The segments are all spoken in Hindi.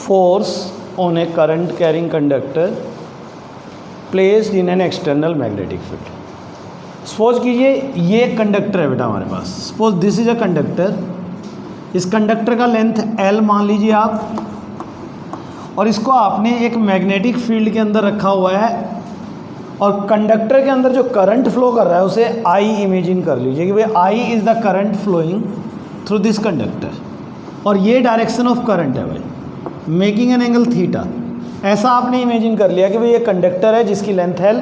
force on a current carrying conductor placed in an external magnetic field. Suppose कीजिए ये कंडक्टर है बेटा हमारे पास, suppose this is a conductor, इस कंडक्टर का लेंथ L मान लीजिए आप, और इसको आपने एक मैग्नेटिक फील्ड के अंदर रखा हुआ है और कंडक्टर के अंदर जो करंट फ्लो कर रहा है उसे I इमेजिन कर लीजिए कि भाई I is the current flowing through this conductor, और ये डायरेक्शन ऑफ करंट है भाई, मेकिंग एन एंगल थीटा। ऐसा आपने इमेजिन कर लिया कि भाई ये कंडक्टर है जिसकी लेंथ L,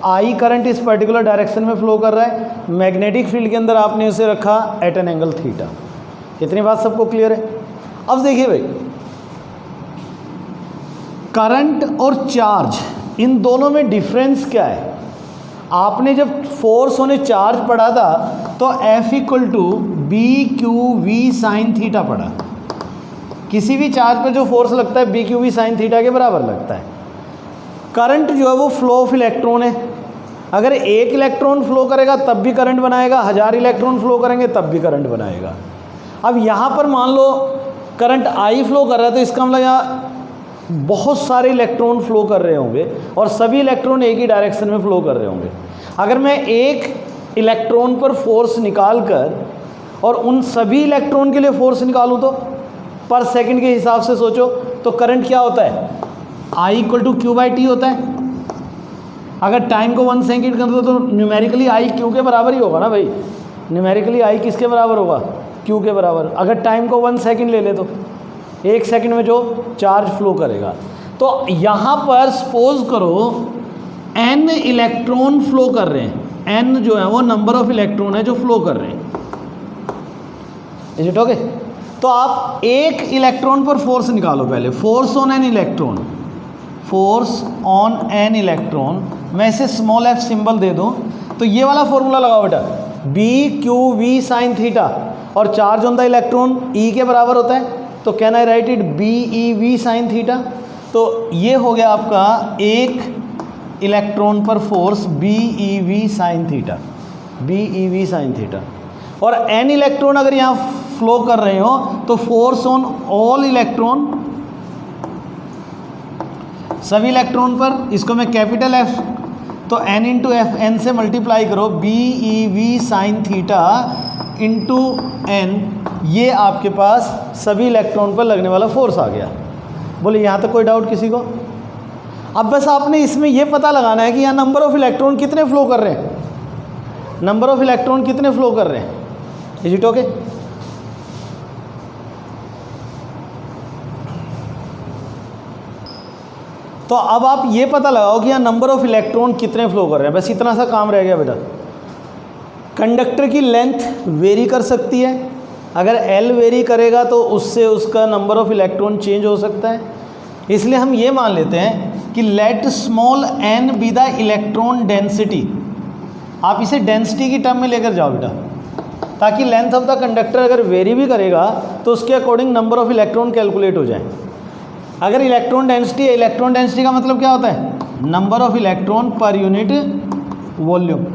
I करंट इस पर्टिकुलर डायरेक्शन में फ्लो कर रहा है, मैग्नेटिक फील्ड के अंदर आपने उसे रखा एट एन एंगल थीटा। इतनी बात सबको क्लियर है? अब देखिए भाई, करंट और चार्ज इन दोनों में डिफरेंस क्या है? आपने जब फोर्स ऑन ए चार्ज पढ़ा था तो F equal to B Q we sine theta पढ़ा। किसी भी चार्ज पर जो फोर्स लगता है B Q we sine theta के बराबर लगता है। करंट जो है वो फ्लो ऑफ इलेक्ट्रॉन है, अगर एक इलेक्ट्रॉन फ्लो करेगा तब भी करंट बनाएगा, 1000 इलेक्ट्रॉन फ्लो करेंगे तब भी करंट बनाएगा। अब यहाँ पर मान लो करंट I फ्लो कर रहा है तो इसका मतलब यहाँ बहुत सारे इलेक्ट्रॉन फ्लो कर रहे होंगे और सभी इलेक्ट्रॉन एक ही डायरेक्शन में फ्लो कर रहे होंगे। अगर मैं एक इलेक्ट्रॉन पर फोर्स निकाल कर और उन सभी इलेक्ट्रॉन के लिए फोर्स निकालूं तो पर सेकंड के हिसाब से सोचो तो करंट क्या होता है? I equal to q by t होता है। अगर टाइम को 1 सेकेंड कर दो तो न्यूमेरिकली I क्यू के बराबर ही होगा ना भाई, न्यूमेरिकली I किसके बराबर होगा? क्यू के बराबर। अगर टाइम को 1 सेकेंड ले ले तो 1 सेकंड में जो चार्ज फ्लो करेगा। तो यहाँ पर सपोज करो n इलेक्ट्रॉन फ्लो कर रहे हैं, n जो है वो नंबर ऑफ इलेक्ट्रॉन है जो फ्लो कर रहे हैं, इज इट ओके? तो आप एक इलेक्ट्रॉन पर फोर्स निकालो पहले, force on an electron, force on an electron, मैं इसे स्मॉल f सिंबल दे दूँ तो ये वाला फॉर्मूला लगाओ बेटा, B Q we sine theta, और charge on the electron E के बराबर होता है तो can I write it B e v sine theta. तो ये हो गया आपका एक इलेक्ट्रॉन पर force B e v sine theta, B e v sine theta. और n इलेक्ट्रॉन अगर यहाँ फ्लो कर रहे हो तो फोर्स ऑन ऑल इलेक्ट्रॉन, सभी इलेक्ट्रॉन पर, इसको मैं कैपिटल F, तो n इंटू एफ, एन से मल्टीप्लाई करो, B e v sine theta into n, ये आपके पास सभी इलेक्ट्रॉन पर लगने वाला फोर्स आ गया। बोले यहाँ तक कोई डाउट किसी को? अब बस आपने इसमें ये पता लगाना है कि यहाँ नंबर ऑफ इलेक्ट्रॉन कितने फ्लो कर रहे हैं, नंबर ऑफ इलेक्ट्रॉन कितने फ्लो कर रहे हैं, इज इट ओके? तो अब आप ये पता लगाओ कि यहाँ नंबर ऑफ इलेक्ट्रॉन कितने फ्लो कर रहे हैं, बस इतना सा काम रह गया बेटा। कंडक्टर की लेंथ वेरी कर सकती है, अगर L वेरी करेगा तो उससे उसका नंबर ऑफ इलेक्ट्रॉन चेंज हो सकता है, इसलिए हम ये मान लेते हैं कि let small n be the electron density. आप इसे डेंसिटी की टर्म में लेकर जाओ बेटा, ताकि लेंथ ऑफ द कंडक्टर अगर वेरी भी करेगा तो उसके according number of electron calculate हो जाए। अगर इलेक्ट्रॉन डेंसिटी है, इलेक्ट्रॉन डेंसिटी का मतलब क्या होता है? Number of electron per unit volume,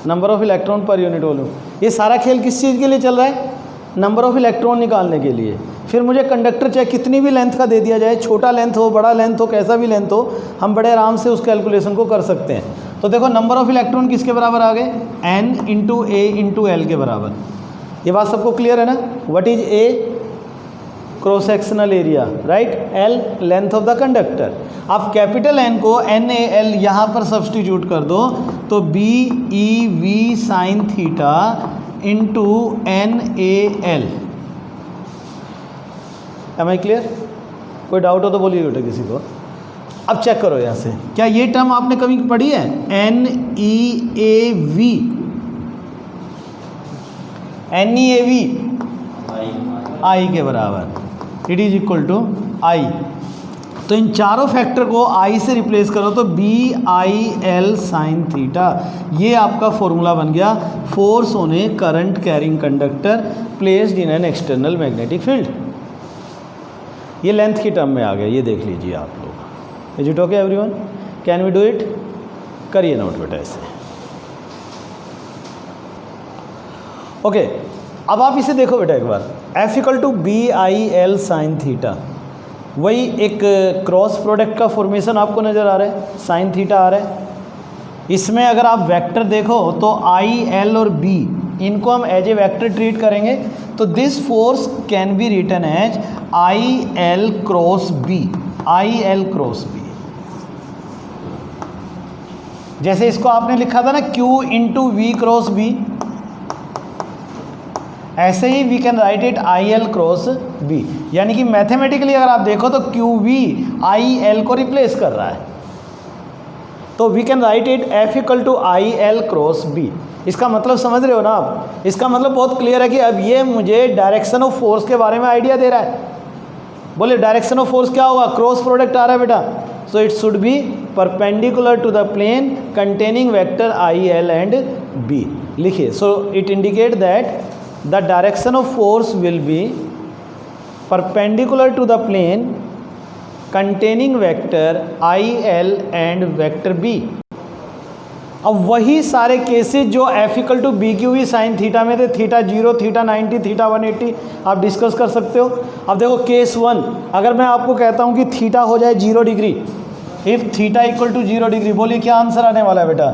number of electron per unit volume. ये सारा खेल किस चीज़ के लिए चल रहा है? नंबर ऑफ इलेक्ट्रॉन निकालने के लिए। फिर मुझे कंडक्टर चाहे कितनी भी लेंथ का दे दिया जाए, छोटा लेंथ हो, बड़ा लेंथ हो, कैसा भी लेंथ हो, हम बड़े आराम से उस कैलकुलेशन को कर सकते हैं। तो देखो नंबर ऑफ इलेक्ट्रॉन किसके बराबर आ गए? n into A into L के बराबर। ये बात सबको क्लियर है ना? What is A? Cross sectional area, right? L length of the conductor. आप कैपिटल N को एन ए एल यहाँ पर सब्सटीट्यूट कर दो तो B e v sine theta into n A L. Am I clear? कोई डाउट हो तो बोलिए बेटा किसी को। अब चेक करो यहाँ से, क्या ये टर्म आपने कभी पढ़ी है? N e A v, n e A v I के बराबर, it is equal to I. तो इन चारों फैक्टर को आई से रिप्लेस करो तो B I L sine theta, ये आपका फॉर्मूला बन गया force on a current carrying conductor placed in an external magnetic field. ये लेंथ की टर्म में आ गया, ये देख लीजिए आप लोग। Is it okay everyone? Can we do it? करिए नोट बेटा ऐसे। ओके, अब आप इसे देखो बेटा एक बार, F equal to B I L sine theta. वही एक क्रॉस प्रोडक्ट का फॉर्मेशन आपको नज़र आ रहा है, साइन थीटा आ रहा है। इसमें अगर आप वेक्टर देखो तो आई, एल और बी, इनको हम एज ए वेक्टर ट्रीट करेंगे। तो this force can be written as I L cross B, I L cross B. जैसे इसको आपने लिखा था ना Q into V cross B, ऐसे ही V can write it I L cross B. यानी कि मैथमेटिकली अगर आप देखो तो क्यू वी आई एल को रिप्लेस कर रहा है, तो V can write it F equal to I L cross B. इसका मतलब समझ रहे हो ना आप? इसका मतलब बहुत क्लियर है कि अब ये मुझे डायरेक्शन ऑफ फोर्स के बारे में आइडिया दे रहा है। बोले डायरेक्शन ऑफ फोर्स क्या होगा? क्रॉस प्रोडक्ट आ रहा है बेटा, so it should be perpendicular to the plane containing vector I L and B. लिखिए, so it indicate that the direction of force will be perpendicular to the plane containing vector I, L and vector B। अब वही सारे केसेस जो F equal to B Q we sine theta में थे, थीटा 0, थीटा 90, थीटा 180, आप डिस्कस कर सकते हो। अब देखो केस 1, अगर मैं आपको कहता हूँ कि थीटा हो जाए 0 degree, if theta equal to 0 degree, बोलिए क्या आंसर आने वाला है बेटा?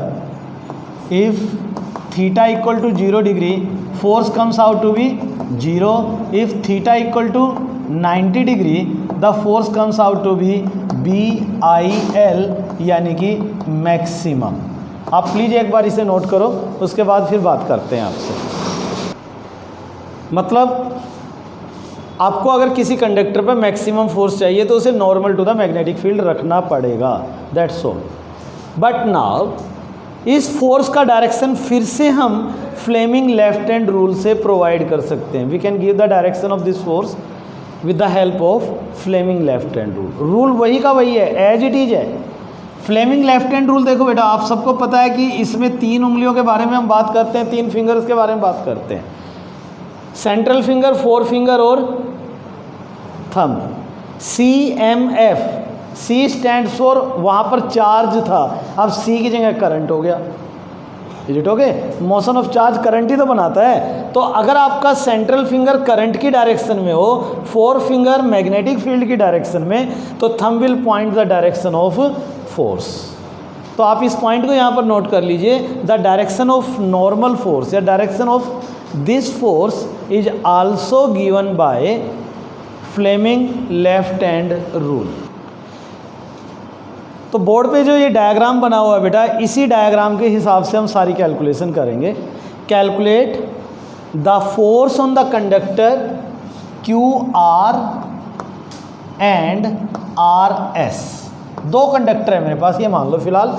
If theta equal to 0 degree, force comes out to be 0. If theta equal to 90 degree, the force comes out to be BIL, यानी कि मैक्सिमम। आप प्लीज़ एक बार इसे नोट करो, उसके बाद फिर बात करते हैं आपसे। मतलब आपको अगर किसी कंडक्टर पर मैक्सिमम फोर्स चाहिए तो उसे normal to the magnetic field रखना पड़ेगा, दैट्स ऑल। बट नाउ इस फोर्स का डायरेक्शन फिर से हम फ्लेमिंग लेफ्ट हैंड रूल से प्रोवाइड कर सकते हैं। We can give the direction of this force with the help of Fleming left hand rule. Rule वही का वही है, एज इट इज है। फ्लेमिंग लेफ्ट हैंड रूल देखो बेटा, आप सबको पता है कि इसमें 3 उंगलियों के बारे में हम बात करते हैं, 3 फिंगर्स के बारे में बात करते हैं, सेंट्रल फिंगर, 4 फिंगर और thumb. CMF, C stand for, वहाँ पर चार्ज था, अब C की जगह करंट हो गया। Is it okay? Motion of charge current ही तो बनाता है। तो अगर आपका सेंट्रल फिंगर करंट की डायरेक्शन में हो, 4 फिंगर मैग्नेटिक फील्ड की डायरेक्शन में, तो thumb will point the direction of force. तो आप इस पॉइंट को यहाँ पर नोट कर लीजिए, the direction of normal force या direction of this force is also given by Fleming left hand rule. तो बोर्ड पे जो ये डायग्राम बना हुआ है बेटा, इसी डायग्राम के हिसाब से हम सारी कैलकुलेशन करेंगे। Calculate the force on the conductor QR and RS। 2 conductor है मेरे पास, ये मान लो फिलहाल।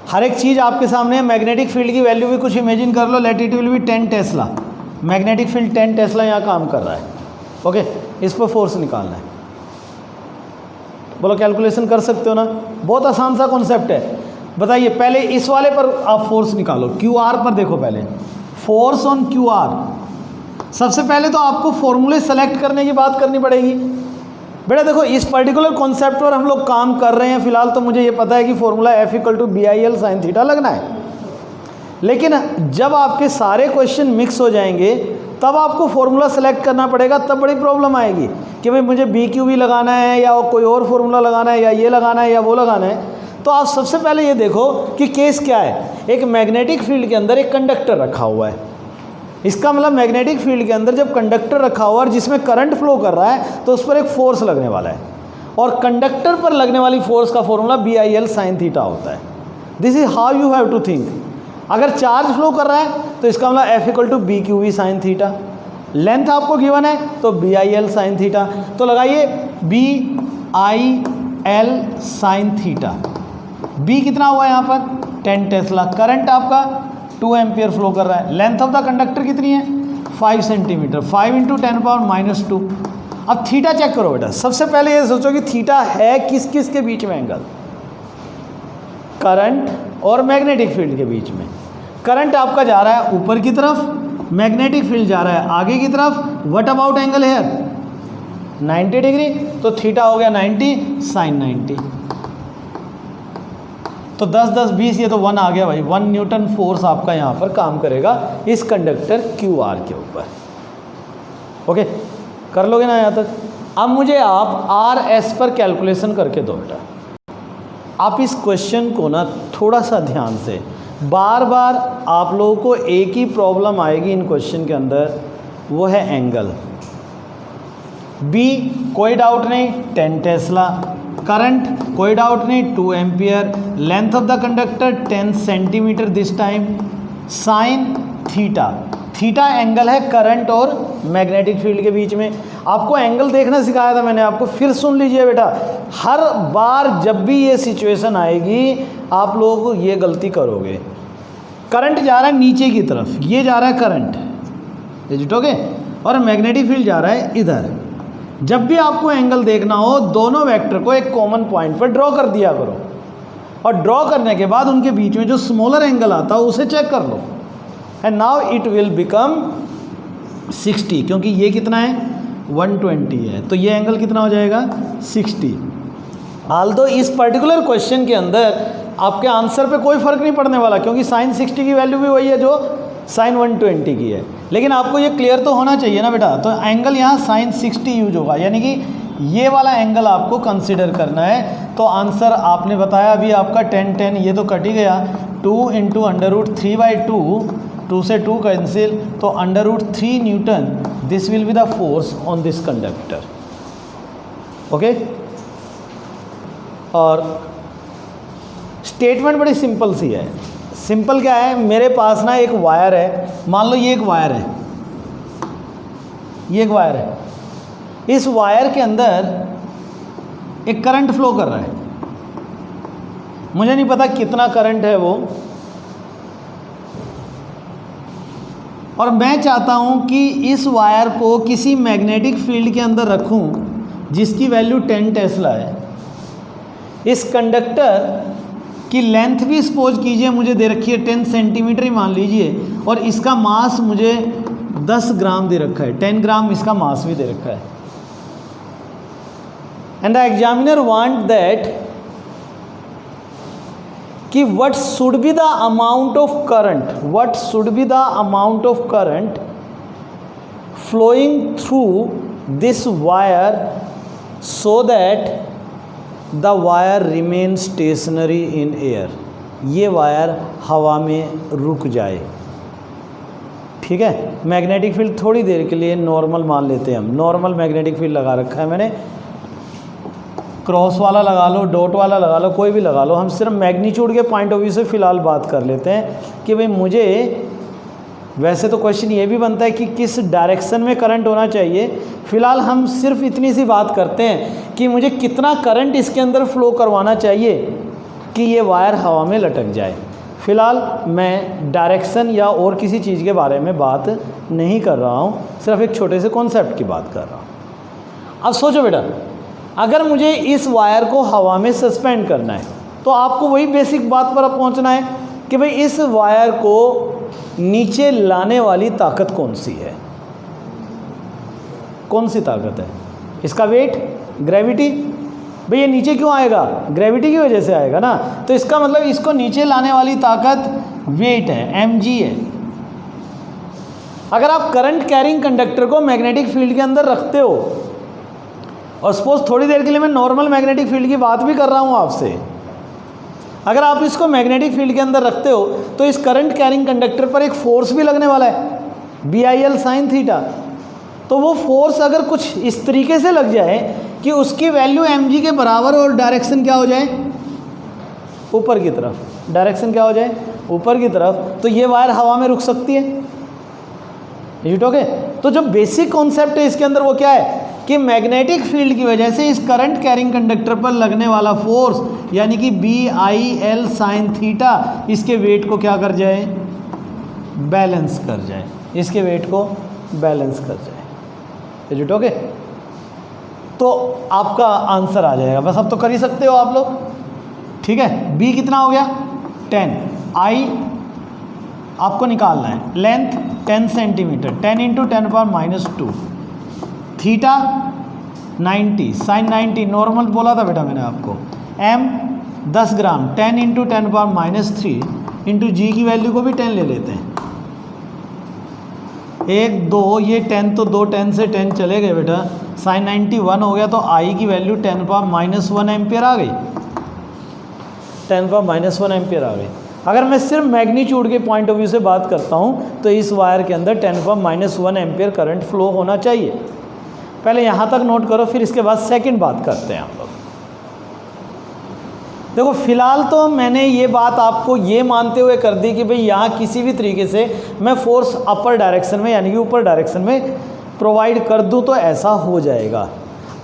हर एक चीज़ आपके सामने है। मैग्नेटिक फील्ड की वैल्यू भी कुछ इमेजिन कर लो, let it will be 10 tesla. Magnetic field 10 tesla यहाँ काम कर रहा है। ओके, इस पर फोर्स निकालना है। बोलो कैलकुलेशन कर सकते हो ना? बहुत आसान सा कॉन्सेप्ट है। बताइए, पहले इस वाले पर आप फोर्स निकालो, QR पर देखो। पहले फोर्स ऑन QR, सबसे पहले तो आपको फॉर्मूले सेलेक्ट करने की बात करनी पड़ेगी। बेटा देखो, इस पर्टिकुलर कॉन्सेप्ट पर हम लोग काम कर रहे हैं फिलहाल, तो मुझे ये पता है कि formula F equal to BIL sine theta लगना है। लेकिन जब आपके सारे क्वेश्चन मिक्स हो जाएंगे तब आपको फॉर्मूला सेलेक्ट करना पड़ेगा, तब बड़ी प्रॉब्लम आएगी कि भाई मुझे BQV लगाना है या कोई और फॉर्मूला लगाना है या ये लगाना है या वो लगाना है। तो आप सबसे पहले ये देखो कि केस क्या है। एक मैग्नेटिक फील्ड के अंदर एक कंडक्टर रखा हुआ है। इसका मतलब मैग्नेटिक फील्ड के अंदर जब कंडक्टर रखा हुआ है और जिसमें करंट फ्लो कर रहा है, तो उस पर एक फोर्स लगने वाला है, और कंडक्टर पर लगने वाली फोर्स का फॉर्मूला BIL साइन थीटा होता है। This is how you have to think. अगर चार्ज फ्लो कर रहा है तो इसका मतलब F equal to BQV sine theta. Length आपको गिवन है तो BIL साइन थीटा। तो लगाइए BIL साइन थीटा। B कितना हुआ यहाँ पर? 10 टेस्ला। करंट आपका 2 एम्पियर फ्लो कर रहा है। लेंथ ऑफ द कंडक्टर कितनी है? 5 सेंटीमीटर। 5 इंटू 10⁻⁻²। अब थीटा चेक करो बेटा। सबसे पहले ये सोचो कि थीटा है किस किस के बीच में एंगल? करंट और मैग्नेटिक फील्ड के बीच में। करंट आपका जा रहा है ऊपर की तरफ, मैग्नेटिक फील्ड जा रहा है आगे की तरफ। What about angle hair? 90 degree. तो थीटा हो गया 90 साइन 90। तो 10 10 20, ये तो 1 आ गया भाई। 1 न्यूटन फोर्स आपका यहाँ पर काम करेगा इस कंडक्टर QR के ऊपर। ओके, कर लोगे ना यहाँ तक? अब मुझे आप आर एस पर कैलकुलेशन करके दो बेटा। आप इस क्वेश्चन को ना थोड़ा सा ध्यान से, बार बार आप लोगों को एक ही प्रॉब्लम आएगी इन क्वेश्चन के अंदर, वो है एंगल। बी कोई डाउट नहीं 10 टेस्ला, करंट कोई डाउट नहीं 2 ampere, length of the conductor 10 centimetre this time, sine theta, theta angle है करंट और मैग्नेटिक फील्ड के बीच में। आपको एंगल देखना सिखाया था मैंने आपको, फिर सुन लीजिए बेटा, हर बार जब भी ये सिचुएशन आएगी आप लोग ये गलती करोगे। करंट जा रहा है नीचे की तरफ, ये जा रहा है करंट, ये जुटोगे, और मैग्नेटिक फील्ड जा रहा है इधर। जब भी आपको एंगल देखना हो, दोनों वेक्टर को एक कॉमन पॉइंट पर ड्रॉ कर दिया करो, और ड्रॉ करने के बाद उनके बीच में जो स्मॉलर एंगल आता है उसे चेक कर लो, and now it will become 60, क्योंकि ये कितना है 120 है, तो ये एंगल कितना हो जाएगा 60। आल्दो इस पर्टिकुलर क्वेश्चन के अंदर आपके आंसर पे कोई फ़र्क नहीं पड़ने वाला, क्योंकि साइन 60 की वैल्यू भी वही है जो साइन 120 की है, लेकिन आपको ये क्लियर तो होना चाहिए ना बेटा। तो एंगल यहाँ साइन 60 यूज होगा, यानी कि ये वाला एंगल आपको कंसिडर करना है। तो आंसर आपने बताया अभी आपका 10 ये तो कट ही गया, 2 इंटू √3/2, 2 से 2 कैंसिल, तो √3 Newton this will be the force on this conductor. Okay, और स्टेटमेंट बड़ी सिंपल सी है। सिंपल क्या है, मेरे पास ना एक वायर है, मान लो ये एक वायर है, ये एक वायर है, इस वायर के अंदर एक करंट फ्लो कर रहा है, मुझे नहीं पता कितना करंट है वो, और मैं चाहता हूं कि इस वायर को किसी मैग्नेटिक फील्ड के अंदर रखूं जिसकी वैल्यू 10 टेस्ला है। इस कंडक्टर की लेंथ भी सपोज कीजिए मुझे दे रखी है 10 सेंटीमीटर ही मान लीजिए, और इसका मास मुझे 10 ग्राम दे रखा है, 10 ग्राम इसका मास भी दे रखा है। And the examiner want that कि what should be the amount of current, what should be the amount of current flowing through this wire so that the wire remains stationary in air, ये वायर हवा में रुक जाए। ठीक है, मैग्नेटिक फील्ड थोड़ी देर के लिए नॉर्मल मान लेते हैं हम, नॉर्मल मैग्नेटिक फील्ड लगा रखा है मैंने, क्रॉस वाला लगा लो, डॉट वाला लगा लो, कोई भी लगा लो, हम सिर्फ मैग्नीट्यूड के पॉइंट ऑफ व्यू से फ़िलहाल बात कर लेते हैं कि भाई मुझे, वैसे तो क्वेश्चन ये भी बनता है कि किस डायरेक्शन में करंट होना चाहिए, फ़िलहाल हम सिर्फ इतनी सी बात करते हैं कि मुझे कितना करंट इसके अंदर फ्लो करवाना चाहिए कि ये वायर हवा में लटक जाए। फ़िलहाल मैं डायरेक्शन या और किसी चीज़ के बारे में बात नहीं कर रहा हूँ, सिर्फ एक छोटे से कॉन्सेप्ट की बात कर रहा हूँ। अब सोचो बेटा, अगर मुझे इस वायर को हवा में सस्पेंड करना है तो आपको वही बेसिक बात पर अब पहुंचना है कि भाई इस वायर को नीचे लाने वाली ताकत कौन सी है, कौन सी ताकत है, इसका वेट, ग्रेविटी। भाई ये नीचे क्यों आएगा, ग्रेविटी की वजह से आएगा ना, तो इसका मतलब इसको नीचे लाने वाली ताकत वेट है, mg है। अगर आप करंट कैरिंग कंडक्टर को मैग्नेटिक फील्ड के अंदर रखते हो, और सपोज थोड़ी देर के लिए मैं नॉर्मल मैग्नेटिक फील्ड की बात भी कर रहा हूँ आपसे, अगर आप इसको मैग्नेटिक फील्ड के अंदर रखते हो तो इस करंट कैरिंग कंडक्टर पर एक फोर्स भी लगने वाला है, BIL साइन थीटा। तो वो फोर्स अगर कुछ इस तरीके से लग जाए कि उसकी वैल्यू mg के बराबर और डायरेक्शन क्या हो जाए, ऊपर की तरफ, डायरेक्शन क्या हो जाए, ऊपर की तरफ, तो ये वायर हवा में रुक सकती है। ओके, तो जो बेसिक कॉन्सेप्ट है इसके अंदर वो क्या है कि मैग्नेटिक फील्ड की वजह से इस करंट कैरिंग कंडक्टर पर लगने वाला फोर्स, यानी कि BIL साइन थीटा, इसके वेट को क्या कर जाए, बैलेंस कर जाए, इसके वेट को बैलेंस कर जाए। ओके, तो आपका आंसर आ जाएगा, बस अब तो कर ही सकते हो आप लोग। ठीक है, B कितना हो गया 10, I आपको निकालना है, length 10 centimetre, 10 into 10⁻², theta 90, sine 90 normal बोला था बेटा मैंने आपको, m 10 gram, 10 into 10⁻³ into g की वैल्यू को भी 10 ले लेते हैं, 1 2, ये 10 तो 2 10 से 10 चले गए बेटा, साइन 91 हो गया, तो आई की वैल्यू 10⁻⁻1 एम्पियर आ गई, 10⁻⁻1 एम्पियर आ गई। अगर मैं सिर्फ मैग्नीट्यूड के पॉइंट ऑफ व्यू से बात करता हूँ तो इस वायर के अंदर 10⁻⁻1 एम्पियर करंट फ्लो होना चाहिए। पहले यहाँ तक नोट करो, फिर इसके बाद सेकंड बात करते हैं हम लोग। देखो फिलहाल तो मैंने ये बात आपको ये मानते हुए कर दी कि भाई यहाँ किसी भी तरीके से मैं फोर्स अपर डायरेक्शन में यानी कि ऊपर डायरेक्शन में प्रोवाइड कर दूँ तो ऐसा हो जाएगा।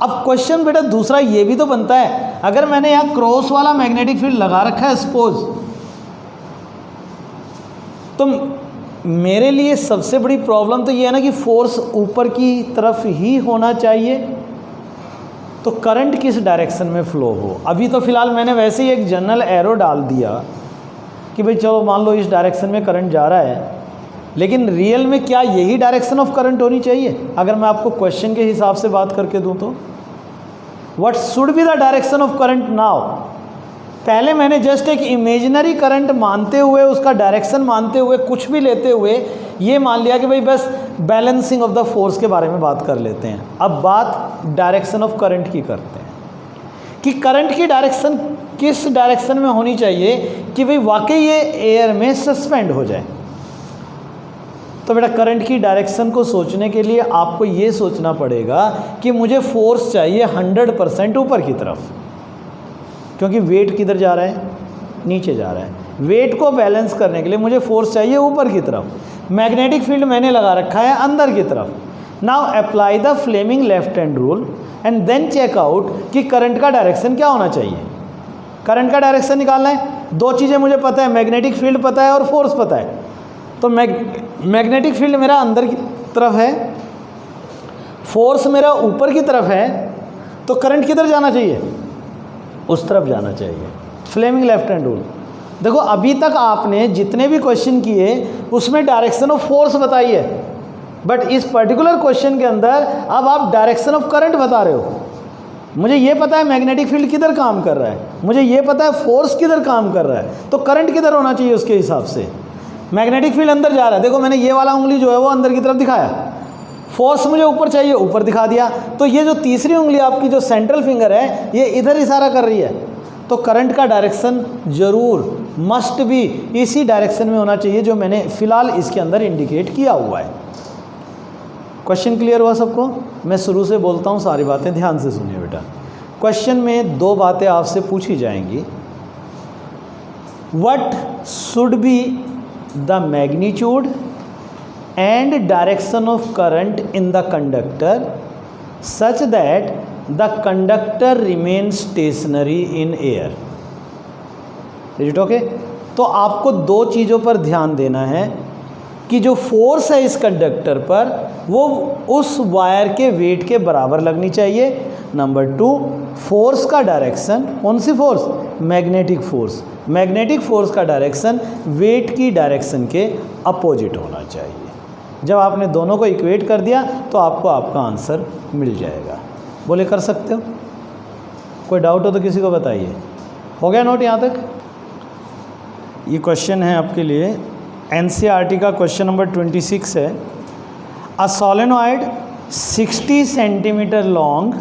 अब क्वेश्चन बेटा दूसरा ये भी तो बनता है, अगर मैंने यहाँ क्रॉस वाला मैग्नेटिक फील्ड लगा रखा है सपोज, तो मेरे लिए सबसे बड़ी प्रॉब्लम तो ये है ना कि फोर्स ऊपर की तरफ ही होना चाहिए, तो करंट किस डायरेक्शन में फ्लो हो। अभी तो फिलहाल मैंने वैसे ही एक जनरल एरो डाल दिया कि भाई चलो मान लो इस डायरेक्शन में करंट जा रहा है, लेकिन रियल में क्या यही डायरेक्शन ऑफ करंट होनी चाहिए? अगर मैं आपको क्वेश्चन के हिसाब से बात करके दूं तो what should be the direction of current now. पहले मैंने जस्ट एक इमेजिनरी करंट मानते हुए, उसका डायरेक्शन मानते हुए, कुछ भी लेते हुए ये मान लिया कि भाई बस बैलेंसिंग ऑफ द फोर्स के बारे में बात कर लेते हैं। अब बात डायरेक्शन ऑफ करंट की करते हैं कि करंट की डायरेक्शन किस डायरेक्शन में होनी चाहिए कि भाई वाकई ये एयर में सस्पेंड हो जाए। तो बेटा करंट की डायरेक्शन को सोचने के लिए आपको ये सोचना पड़ेगा कि मुझे फोर्स चाहिए 100% ऊपर की तरफ, क्योंकि वेट किधर जा रहा है? नीचे जा रहा है। वेट को बैलेंस करने के लिए मुझे फोर्स चाहिए ऊपर की तरफ। मैग्नेटिक फील्ड मैंने लगा रखा है अंदर की तरफ। Now apply the Fleming left hand rule and then check out कि करंट का डायरेक्शन क्या होना चाहिए। करंट का डायरेक्शन निकालना है, दो चीज़ें मुझे पता है, मैग्नेटिक फील्ड पता है और फोर्स पता है। तो मैग्नेटिक फील्ड मेरा अंदर की तरफ है, फोर्स मेरा ऊपर की तरफ है, तो करंट किधर जाना चाहिए? उस तरफ जाना चाहिए। Fleming left hand rule. देखो अभी तक आपने जितने भी क्वेश्चन किए उसमें डायरेक्शन ऑफ फोर्स बताई है, बट इस पर्टिकुलर क्वेश्चन के अंदर अब आप डायरेक्शन ऑफ करंट बता रहे हो। मुझे ये पता है मैग्नेटिक फील्ड किधर काम कर रहा है, मुझे ये पता है फोर्स किधर काम कर रहा है, तो करंट किधर होना चाहिए उसके हिसाब से। मैग्नेटिक फील्ड अंदर जा रहा है, देखो मैंने ये वाला उंगली जो है वो अंदर की तरफ दिखाया, फोर्स मुझे ऊपर चाहिए ऊपर दिखा दिया, तो ये जो तीसरी उंगली आपकी जो सेंट्रल फिंगर है ये इधर इशारा कर रही है, तो करंट का डायरेक्शन जरूर मस्ट भी इसी डायरेक्शन में होना चाहिए जो मैंने फिलहाल इसके अंदर इंडिकेट किया हुआ है। क्वेश्चन क्लियर हुआ सबको? मैं शुरू से बोलता हूँ, सारी बातें ध्यान से सुनिए बेटा। क्वेश्चन में दो बातें आपसे पूछी जाएंगी। What should be the magnitude and direction of current in the conductor such that the conductor remains stationary in air. Is it okay? तो आपको दो चीज़ों पर ध्यान देना है कि जो फोर्स है इस कंडक्टर पर वो उस वायर के वेट के बराबर लगनी चाहिए। नंबर 2, फोर्स का डायरेक्शन, कौन सी force? Magnetic force. Magnetic force का डायरेक्शन वेट की डायरेक्शन के अपोजिट होना चाहिए। जब आपने दोनों को इक्वेट कर दिया तो आपको आपका आंसर मिल जाएगा। बोले कर सकते हो? कोई डाउट हो तो किसी को बताइए। हो गया नोट यहाँ तक? ये क्वेश्चन है आपके लिए एनसीईआरटी का क्वेश्चन नंबर 26 है। A solenoid 60 centimetre long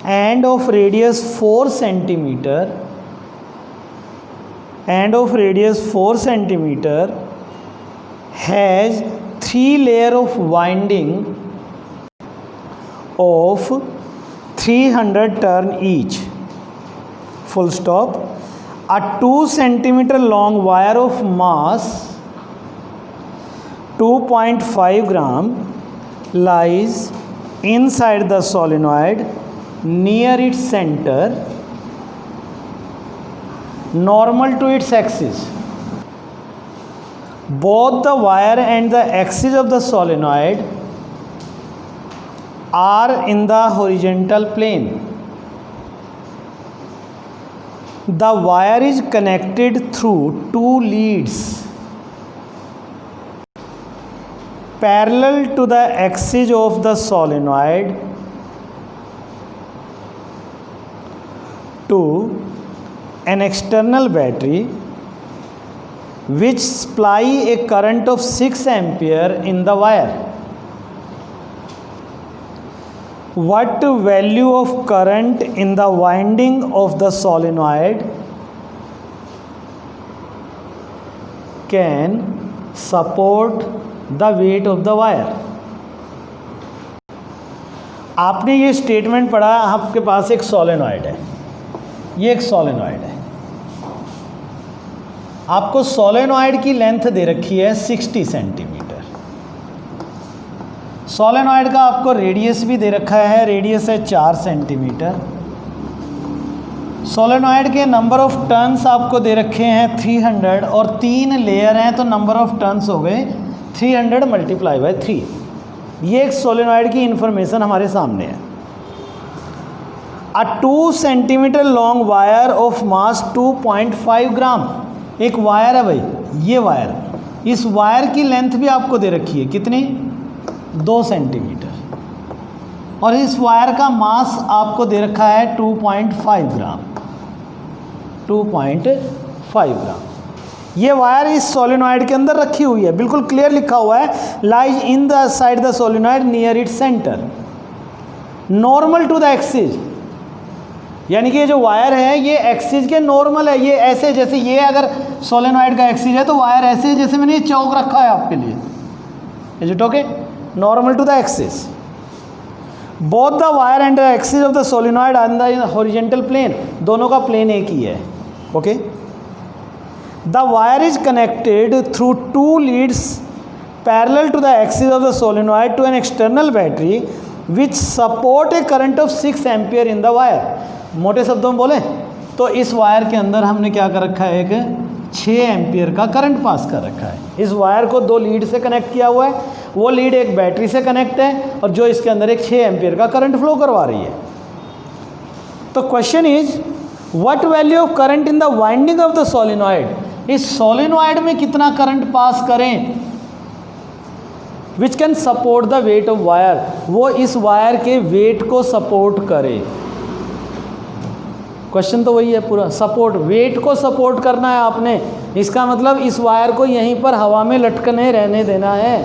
end of radius 4 centimetre has 3 layers of winding of 300 turn each, full stop. A 2 centimeter long wire of mass 2.5 gram lies inside the solenoid near its center, normal to its axis. Both the wire and the axis of the solenoid are in the horizontal plane. The wire is connected through 2 leads parallel to the axis of the solenoid to an external battery which supply a current of 6 ampere in the wire. what value of current in the winding of the solenoid can support the weight of the wire। आपने ये स्टेटमेंट पढ़ा, आपके पास एक सोलेनॉइड है, ये एक सोलेनॉइड है, आपको सोलेनॉइड की लेंथ दे रखी है 60 सेंटीमीटर। सोलेनॉइड का आपको रेडियस भी दे रखा है, रेडियस है 4 सेंटीमीटर। सोलेनॉइड के नंबर ऑफ टर्न्स आपको दे रखे हैं 300 और 3 लेयर हैं तो नंबर ऑफ टर्न्स हो गए 300 मल्टीप्लाई बाय 3। ये एक सोलेनॉइड की इंफॉर्मेशन हमारे सामने है। अ 2 centimetre long wire of mass 2.5 ग्राम, एक वायर है भाई, ये वायर, इस वायर की लेंथ भी आपको दे रखी है, कितनी, 2 सेंटीमीटर, और इस वायर का मास आपको दे रखा है 2.5 ग्राम, 2.5 ग्राम। ये वायर इस सोलेनॉइड के अंदर रखी हुई है, बिल्कुल क्लियर लिखा हुआ है, lies in the side the solenoid near it centre, normal to the axis, यानी कि ये जो वायर है ये एक्सिस के नॉर्मल है, ये ऐसे जैसे ये अगर सोलेनॉइड का एक्सिस है तो वायर ऐसे जैसे मैंने ये चौक रखा है आपके लिए, is it okay, normal to the axis. Both the wire and the axis of the solenoid on the horizontal plane, दोनों का प्लेन एक ही है, okay. The wire is connected through 2 leads parallel to the axis of the solenoid to an external battery which support a current of 6 ampere in the wire. मोटे शब्दों में बोले तो इस वायर के अंदर हमने क्या कर रखा है, एक 6 एम्पियर का करंट पास कर रखा है। इस वायर को 2 लीड से कनेक्ट किया हुआ है, वो लीड एक बैटरी से कनेक्ट है और जो इसके अंदर एक 6 एम्पियर का करंट फ्लो करवा रही है। तो question is what value of current in the winding of the solenoid, इस सोलेनॉइड में कितना करंट पास करें which can support the weight of wire, वो इस वायर के वेट को सपोर्ट करे। क्वेश्चन तो वही है पूरा, सपोर्ट, वेट को सपोर्ट करना है आपने, इसका मतलब इस वायर को यहीं पर हवा में लटकने रहने देना है,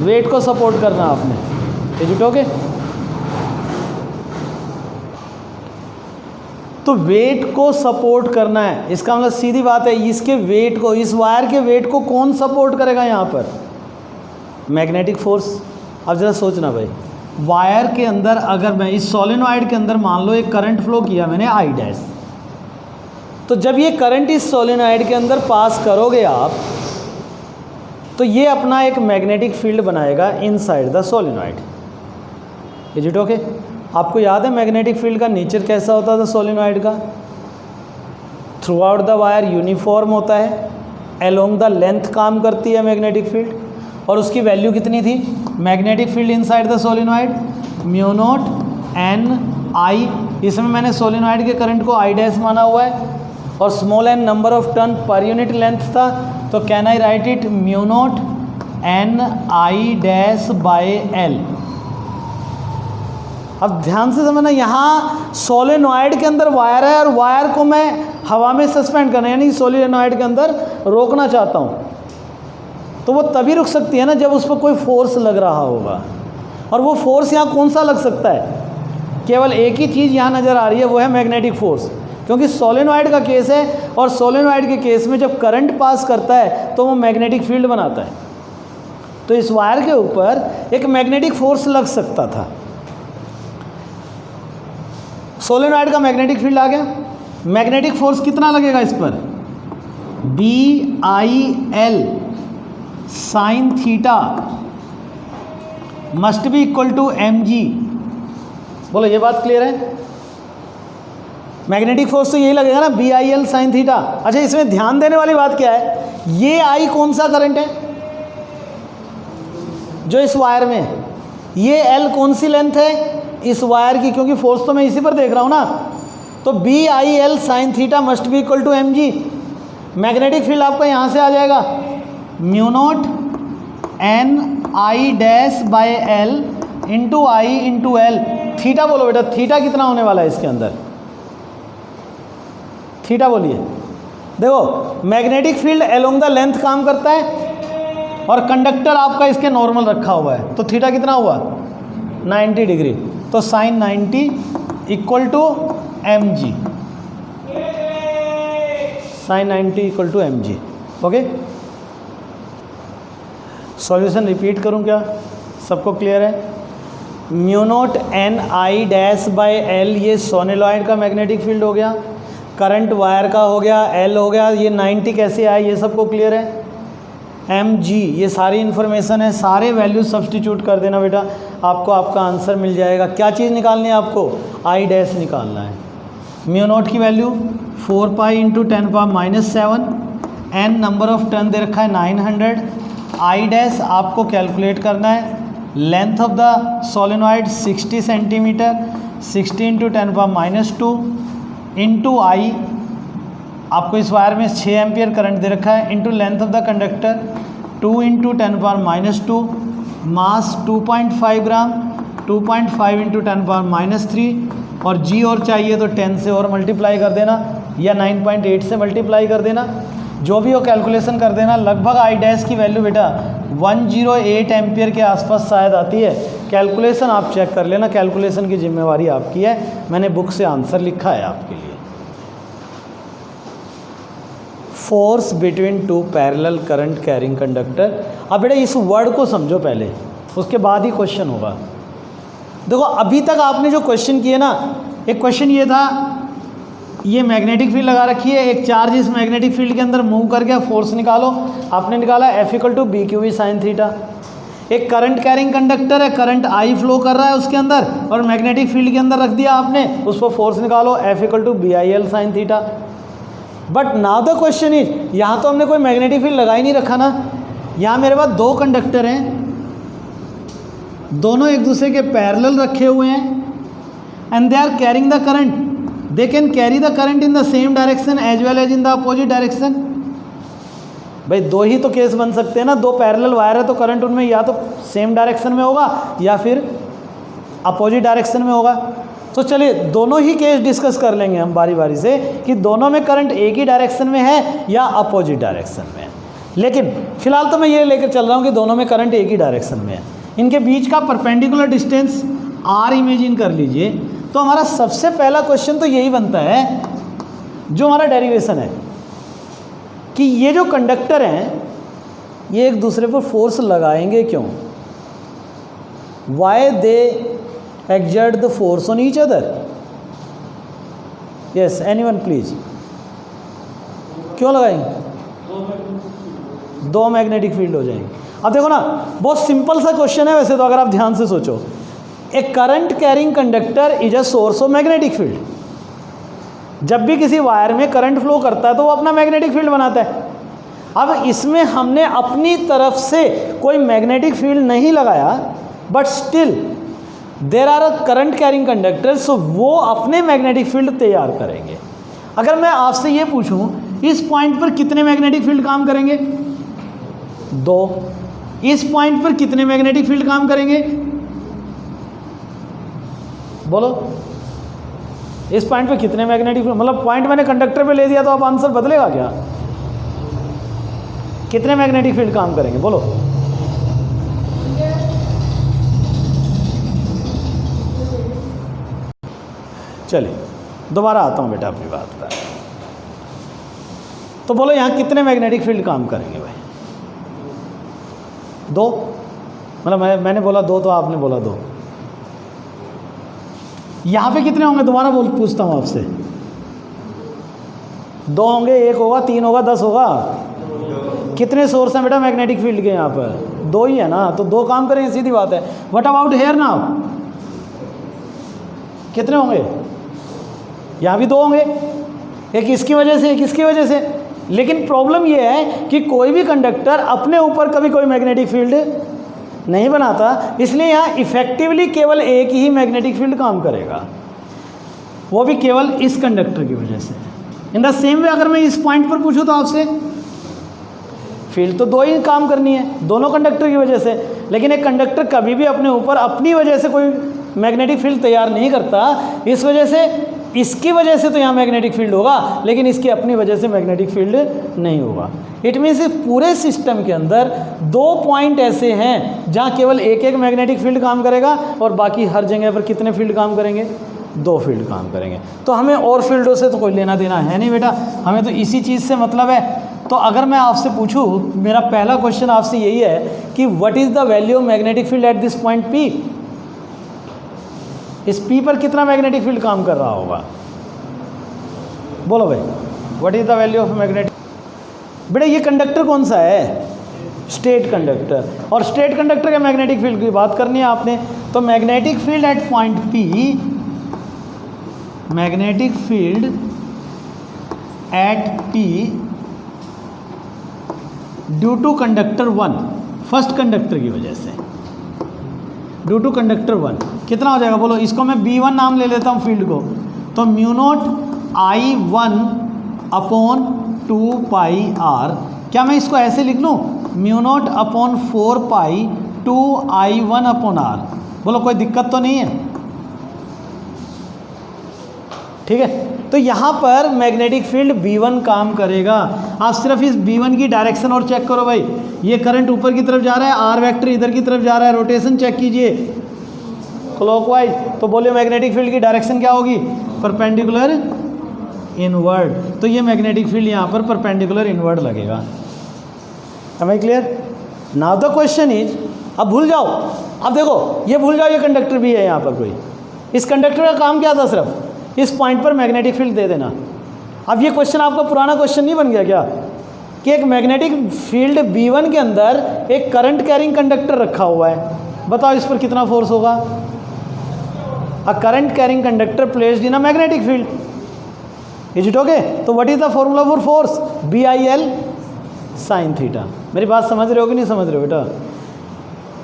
वेट को सपोर्ट करना आपने, इज इट ओके। तो वेट को सपोर्ट करना है, इसका मतलब सीधी बात है, इसके वेट को, इस वायर के वेट को कौन सपोर्ट करेगा यहाँ पर, मैग्नेटिक फोर्स। अब जरा सोचना भाई, वायर के अंदर अगर मैं इस सोलेनॉइड के अंदर मान लो एक करंट फ्लो किया मैंने I डैश, तो जब ये करंट इस सोलेनॉइड के अंदर पास करोगे आप तो ये अपना एक मैग्नेटिक फील्ड बनाएगा inside the solenoid, is it okay. आपको याद है मैग्नेटिक फील्ड का नेचर कैसा होता था सोलेनॉइड का, through out the wire uniform होता है, अलोंग द लेंथ काम करती है मैग्नेटिक फील्ड, और उसकी वैल्यू कितनी थी, magnetic field inside the solenoid mu naught N I, इसमें मैंने सोलेनॉइड के करंट को I डैश माना हुआ है और small n number of turn per unit length था, तो can I write it mu naught N I dash by L. अब ध्यान से समझना, यहाँ सोलेनॉइड के अंदर वायर है और वायर को मैं हवा में सस्पेंड करना यानी सोलेनॉइड के अंदर रोकना चाहता हूँ, तो वो तभी रुक सकती है ना जब उस पर कोई फोर्स लग रहा होगा, और वो फोर्स यहाँ कौन सा लग सकता है, केवल एक ही चीज़ यहाँ नज़र आ रही है, वो है मैग्नेटिक फोर्स, क्योंकि सोलेनॉइड का केस है और सोलेनॉइड के केस में जब करंट पास करता है तो वो मैग्नेटिक फील्ड बनाता है, तो इस वायर के ऊपर एक मैग्नेटिक फोर्स लग सकता था। सोलेनॉइड का मैग्नेटिक फील्ड आ गया, मैग्नेटिक फोर्स कितना लगेगा इस पर, BIL sine theta must be equal to mg। बोलो ये बात क्लियर है, मैग्नेटिक फोर्स तो यही लगेगा ना, BIL साइन थीटा। अच्छा, इसमें ध्यान देने वाली बात क्या है, ये I कौन सा करंट है जो इस वायर में है, ये L कौन सी लेंथ है इस वायर की, क्योंकि फोर्स तो मैं इसी पर देख रहा हूँ ना, तो BIL sine theta must be equal to mg। Magnetic field आपका यहाँ से आ जाएगा mu naught N I dash by L into I into L. Theta बोलो बेटा, थीटा कितना होने वाला है इसके अंदर, थीटा बोलिए। देखो magnetic field along the length काम करता है और कंडक्टर आपका इसके नॉर्मल रखा हुआ है, तो थीटा कितना हुआ 90 डिग्री, तो sine 90 equal to mg, sine 90 equal to mg। Okay, solution repeat करूं क्या, सबको क्लियर है? Mu naught N I dash by L, ये सोलेनॉइड का मैग्नेटिक फील्ड हो गया, करंट वायर का हो गया, एल हो गया, ये 90 कैसे आए ये सबको क्लियर है? एम जी, ये सारी इन्फॉर्मेशन है, सारे वैल्यूज सब्सटीट्यूट कर देना बेटा, आपको आपका आंसर मिल जाएगा। क्या चीज़ निकालनी है आपको? आई डैश निकालना है। म्यू नॉट की value 4 pi into 10⁻⁷, N number of turn दे रखा है 900, आई डैश आपको कैलकुलेट करना है, length of the solenoid 60 centimetre, 60 into 10⁻² into I, आपको इस वायर में 6 एम्पियर करंट दे रखा है, into length of the conductor 2 into 10⁻², mass 2.5 gram, 2.5 into 10⁻³ और जी और चाहिए तो 10 से और मल्टीप्लाई कर देना या 9.8 से मल्टीप्लाई कर देना, जो भी हो कैलकुलेशन कर देना। लगभग आई डैश की वैल्यू बेटा 108 एम्पियर के आसपास शायद आती है। कैलकुलेशन आप चेक कर लेना, कैलकुलेशन की जिम्मेवारी आपकी है, मैंने बुक से आंसर लिखा है आपके लिए। Force between two parallel current carrying conductor. अब बेटा इस वर्ड को समझो पहले, उसके बाद ही क्वेश्चन होगा। देखो अभी तक आपने जो क्वेश्चन किए ना, एक क्वेश्चन ये था, ये मैग्नेटिक फील्ड लगा रखी है, एक चार्ज इस मैग्नेटिक फील्ड के अंदर मूव कर गया, फोर्स निकालो, आपने निकाला F = BQV sin थीटा। एक करंट कैरिंग कंडक्टर है, करंट I फ्लो कर रहा है उसके अंदर और मैग्नेटिक फील्ड के अंदर रख दिया आपने, उस पर फोर्स निकालो, F = BIL sin theta. But now the question is, यहाँ तो हमने कोई मैग्नेटिक फील्ड लगा ही नहीं रखा ना, यहाँ मेरे पास दो कंडक्टर हैं, दोनों एक दूसरे के पैरेलल रखे हुए हैं, and they are carrying the current, they can carry the current in the same direction as well as in the opposite direction। भाई दो ही तो केस बन सकते हैं ना, दो पैरेलल वायर है तो करंट उनमें या तो सेम डायरेक्शन में होगा या फिर अपोजिट डायरेक्शन में होगा। तो चलिए दोनों ही केस डिस्कस कर लेंगे हम बारी बारी से कि दोनों में करंट एक ही डायरेक्शन में है या अपोजिट डायरेक्शन में है। लेकिन फिलहाल तो मैं ये लेकर चल रहा हूँ कि दोनों में करंट एक ही डायरेक्शन में है। इनके बीच का परपेंडिकुलर डिस्टेंस r इमेजिन कर लीजिए, तो हमारा सबसे पहला क्वेश्चन तो यही बनता है, जो हमारा डेरिवेशन है, कि ये जो कंडक्टर हैं ये एक दूसरे पर फोर्स लगाएंगे क्यों? Why they exert the force on each other? Yes, anyone please. क्यों लगाएंगे? दो मैग्नेटिक फील्ड हो जाएंगे। अब देखो ना, बहुत सिंपल सा क्वेश्चन है वैसे तो, अगर आप ध्यान से सोचो। A current carrying conductor is a source of magnetic field. जब भी किसी वायर में करंट फ्लो करता है तो वो अपना मैग्नेटिक फील्ड बनाता है। अब इसमें हमने अपनी तरफ से कोई मैग्नेटिक फील्ड नहीं लगाया, but still there are a current carrying conductor, so वो अपने मैग्नेटिक फील्ड तैयार करेंगे। अगर मैं आपसे ये पूछूं, इस पॉइंट पर कितने मैग्नेटिक फील्ड काम करेंगे? दो। इस पॉइंट पर कितने मैग्नेटिक फील्ड काम करेंगे? बोलो, इस पॉइंट पे कितने मैग्नेटिक फील्ड, मतलब पॉइंट मैंने कंडक्टर पे ले दिया तो अब आंसर बदलेगा क्या? कितने मैग्नेटिक फील्ड काम करेंगे? बोलो। चलिए दोबारा आता हूं बेटा अपनी बात पर। तो बोलो यहां कितने मैग्नेटिक फील्ड काम करेंगे भाई? दो। मतलब मैंने बोला दो तो आपने बोला दो। यहाँ पे कितने होंगे? दोबारा पूछता हूँ आपसे। दो होंगे, एक होगा, तीन होगा, 10 होगा? कितने सोर्स हैं बेटा मैग्नेटिक फील्ड के? यहाँ पर दो ही है ना, तो दो काम करेंगे, सीधी बात है। What about here now? कितने होंगे? यहाँ भी दो होंगे, एक इसकी वजह से, एक इसकी वजह से। लेकिन प्रॉब्लम ये है कि कोई भी कंडक्टर अपने ऊपर कभी कोई मैग्नेटिक फील्ड नहीं बनाता, इसलिए यहाँ इफेक्टिवली केवल एक ही मैग्नेटिक फील्ड काम करेगा, वो भी केवल इस कंडक्टर की वजह से। इन द सेम वे अगर मैं इस पॉइंट पर पूछूं तो आपसे, फील्ड तो दो ही काम करनी है, दोनों कंडक्टर की वजह से। लेकिन एक कंडक्टर कभी भी अपने ऊपर अपनी वजह से कोई मैग्नेटिक फील्ड तैयार नहीं करता, इस वजह से इसकी वजह से तो यहाँ मैग्नेटिक फील्ड होगा, लेकिन इसकी अपनी वजह से मैग्नेटिक फील्ड नहीं होगा। इट मीन्स इस पूरे सिस्टम के अंदर 2 पॉइंट ऐसे हैं जहाँ केवल एक एक मैग्नेटिक फील्ड काम करेगा और बाकी हर जगह पर कितने फील्ड काम करेंगे? 2 फील्ड काम करेंगे। तो हमें और फील्डों से तो कोई लेना देना है नहीं बेटा, हमें तो इसी चीज़ से मतलब है। तो अगर मैं आपसे पूछूं, मेरा पहला क्वेश्चन आपसे यही है कि what is the value of magnetic field at this point P? इस P पर कितना मैग्नेटिक फील्ड काम कर रहा होगा? बोलो भाई, what is the value of magnetic? बेटा ये कंडक्टर कौन सा है? Straight conductor. और स्टेट कंडक्टर के मैग्नेटिक फील्ड की बात करनी है आपने, तो magnetic field at point P, magnetic field at P due to conductor 1, first conductor की वजह से, ड्यू टू कंडक्टर 1 कितना हो जाएगा? बोलो, इसको मैं B1 नाम ले लेता हूँ फील्ड को, तो म्यू नॉट I1 अपॉन 2 पाई R। क्या मैं इसको ऐसे लिख लूँ? म्यू नॉट अपॉन 4 पाई 2 I1 अपॉन R। बोलो कोई दिक्कत तो नहीं है? ठीक है, तो यहाँ पर मैग्नेटिक फील्ड B1 काम करेगा। आप सिर्फ इस B1 की डायरेक्शन और चेक करो भाई, ये करंट ऊपर की तरफ जा रहा है, R वेक्टर इधर की तरफ जा रहा है, रोटेशन चेक कीजिए क्लॉकवाइज। तो बोलिए मैग्नेटिक फील्ड की डायरेक्शन क्या होगी? Perpendicular inward. तो ये मैग्नेटिक फील्ड यहाँ पर परपेंडिकुलर इनवर्ड लगेगा। Am I clear? Now the question is, अब भूल जाओ, अब देखो ये भूल जाओ, ये कंडक्टर भी है यहाँ पर कोई, इस कंडक्टर का काम क्या था? सिर्फ इस पॉइंट पर मैग्नेटिक फील्ड दे देना। अब ये क्वेश्चन आपका पुराना क्वेश्चन नहीं बन गया क्या, कि एक मैग्नेटिक फील्ड B1 के अंदर एक करंट कैरिंग कंडक्टर रखा हुआ है, बताओ इस पर कितना फोर्स होगा? A current carrying conductor placed in a magnetic field, is it okay? तो what is the formula for force? BIL sine theta. मेरी बात समझ रहे हो कि नहीं समझ रहे हो बेटा?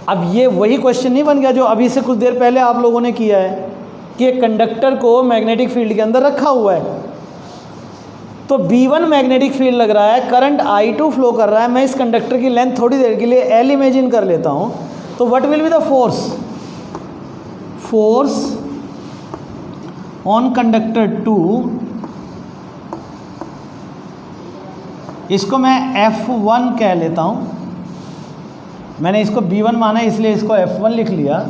अब ये वही क्वेश्चन नहीं बन गया जो अभी से कुछ देर पहले आप लोगों ने किया है, कि एक कंडक्टर को मैग्नेटिक फील्ड के अंदर रखा हुआ है, तो B1 मैग्नेटिक फील्ड लग रहा है, करंट I2 फ्लो कर रहा है, मैं इस कंडक्टर की लेंथ थोड़ी देर के लिए L इमेजिन कर लेता हूँ, तो what will be the force? Force on conductor 2, इसको मैं F1 कह लेता हूँ, मैंने इसको B1 माना इसलिए इसको F1 लिख लिया।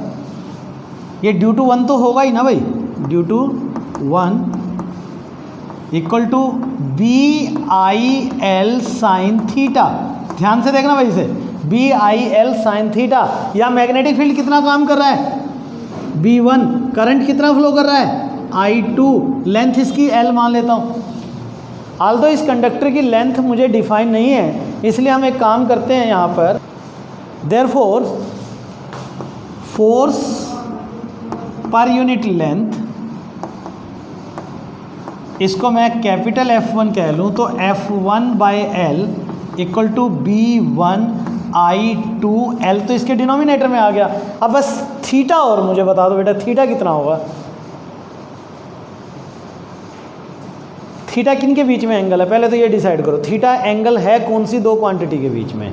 ये ड्यू टू 1 तो होगा ही ना भाई, due to 1 equal to BIL sine theta. ध्यान से देखना भाई, इसे BIL साइन थीटा। या मैग्नेटिक फील्ड कितना काम कर रहा है? B1। करंट कितना फ्लो कर रहा है? I2। लेंथ इसकी L मान लेता हूँ। आल्दो इस कंडक्टर की लेंथ मुझे डिफाइन नहीं है, इसलिए हम एक काम करते हैं यहाँ पर, therefore force per unit length, इसको मैं कैपिटल F1 कह लूँ, तो F1 by L equal to B1 I2 L। तो इसके डिनोमिनेटर में आ गया। अब बस थीटा और मुझे बता दो बेटा, थीटा कितना होगा? थीटा किन के बीच में एंगल है? पहले तो ये डिसाइड करो, थीटा एंगल है कौन सी दो क्वांटिटी के बीच में?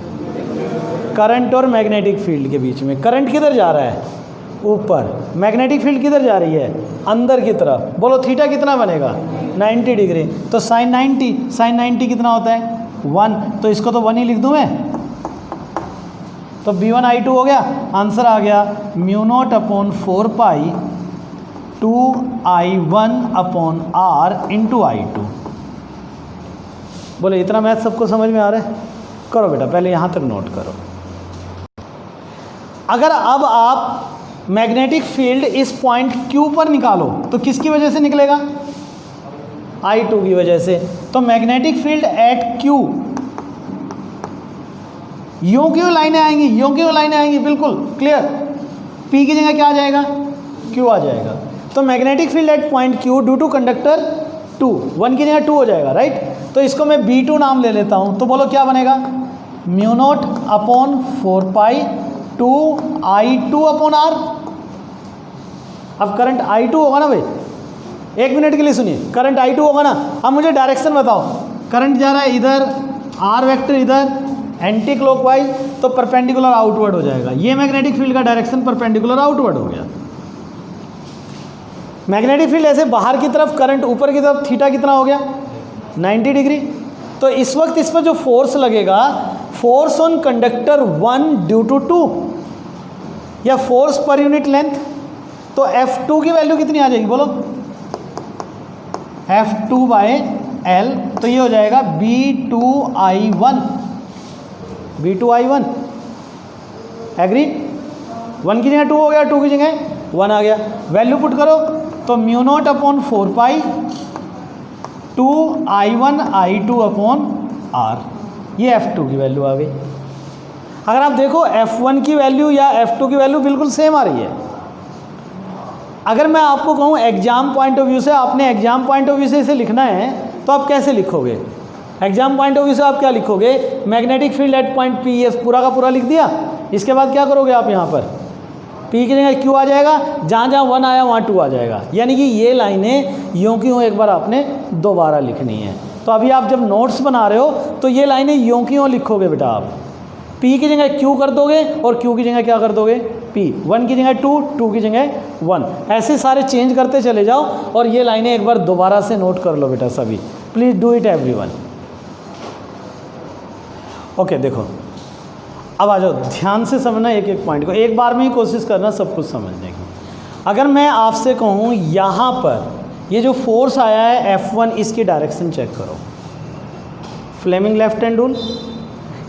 करंट और मैग्नेटिक फील्ड के बीच में। करंट किधर जा रहा है? ऊपर। मैग्नेटिक फील्ड किधर जा रही है? अंदर की तरफ। बोलो थीटा कितना बनेगा? 90 डिग्री। तो साइन 90, साइन 90 कितना होता है? 1। तो इसको तो 1 ही लिख दूँ मैं, तो B1 I2 हो गया। आंसर आ गया म्यू नॉट अपॉन 4 पाई 2 I1 upon R into I2। बोले इतना मैथ सबको समझ में आ रहा है? करो बेटा, पहले यहाँ तक नोट करो। अगर अब आप मैग्नेटिक फील्ड इस पॉइंट Q पर निकालो तो किसकी वजह से निकलेगा? I2 की वजह से। तो मैग्नेटिक फील्ड एट Q, यूं क्यों लाइनें आएंगी? यूं क्यों लाइनें आएंगी? बिल्कुल क्लियर। P की जगह क्या आ जाएगा? Q आ जाएगा। तो magnetic field at point Q due to conductor 2, 1 की जगह 2 हो जाएगा, राइट? तो इसको मैं B2 नाम ले लेता हूं। तो बोलो क्या बनेगा? म्यू नॉट अपॉन 4 पाई 2 I2 अपॉन R। अब करंट I2 होगा ना भाई, 1 मिनट के लिए सुनिए, करंट I2 होगा ना। अब मुझे डायरेक्शन बताओ, करंट जा रहा है इधर, R वेक्टर इधर, एंटी क्लॉकवाइज, तो परपेंडिकुलर आउटवर्ड हो जाएगा। ये मैग्नेटिक फील्ड का डायरेक्शन परपेंडिकुलर आउटवर्ड हो गया। मैग्नेटिक फील्ड ऐसे बाहर की तरफ, करंट ऊपर की तरफ, थीटा कितना हो गया 90 डिग्री। तो इस वक्त इस पर जो फोर्स लगेगा, force on conductor 1 due to 2 या फोर्स पर यूनिट लेंथ, तो F2 की वैल्यू कितनी आ जाएगी बोलो, F2/L, तो ये हो जाएगा B2I1, B2I1। एग्री? 1 की जगह 2 हो गया, 2 की जगह 1 आ गया। वैल्यू पुट करो तो μ0/4π 2I1I2/R, ये F2 की वैल्यू आ गई। अगर आप देखो F1 की वैल्यू या F2 की वैल्यू बिल्कुल सेम आ रही है। अगर मैं आपको कहूँ एग्जाम पॉइंट ऑफ व्यू से, आपने एग्जाम पॉइंट ऑफ व्यू से इसे लिखना है, तो आप कैसे लिखोगे? एग्जाम पॉइंट ऑफ व्यू से आप क्या लिखोगे? Magnetic field at point P, ये पूरा का पूरा लिख दिया। इसके बाद क्या करोगे आप यहाँ पर, P की जगह Q आ जाएगा, जहाँ जहाँ 1 आया वहाँ 2 आ जाएगा। यानी कि ये लाइनें यूँ की यूँ एक बार आपने दोबारा लिखनी है। तो अभी आप जब नोट्स बना रहे हो तो ये लाइनें यूँ की यूँ लिखोगे बेटा आप। P की जगह Q कर दोगे और Q की जगह क्या कर दोगे P, 1 की जगह 2, 2 की जगह 1, ऐसे सारे चेंज करते चले जाओ और ये लाइनें एक बार दोबारा से नोट कर लो बेटा सभी। Please do it everyone. Okay, देखो अब आ जाओ, ध्यान से समझना एक एक पॉइंट को, एक बार में ही कोशिश करना सब कुछ समझने की। अगर मैं आपसे कहूँ यहाँ पर ये जो फोर्स आया है F1, इसकी डायरेक्शन चेक करो। फ्लेमिंग लेफ्ट हैंड रूल,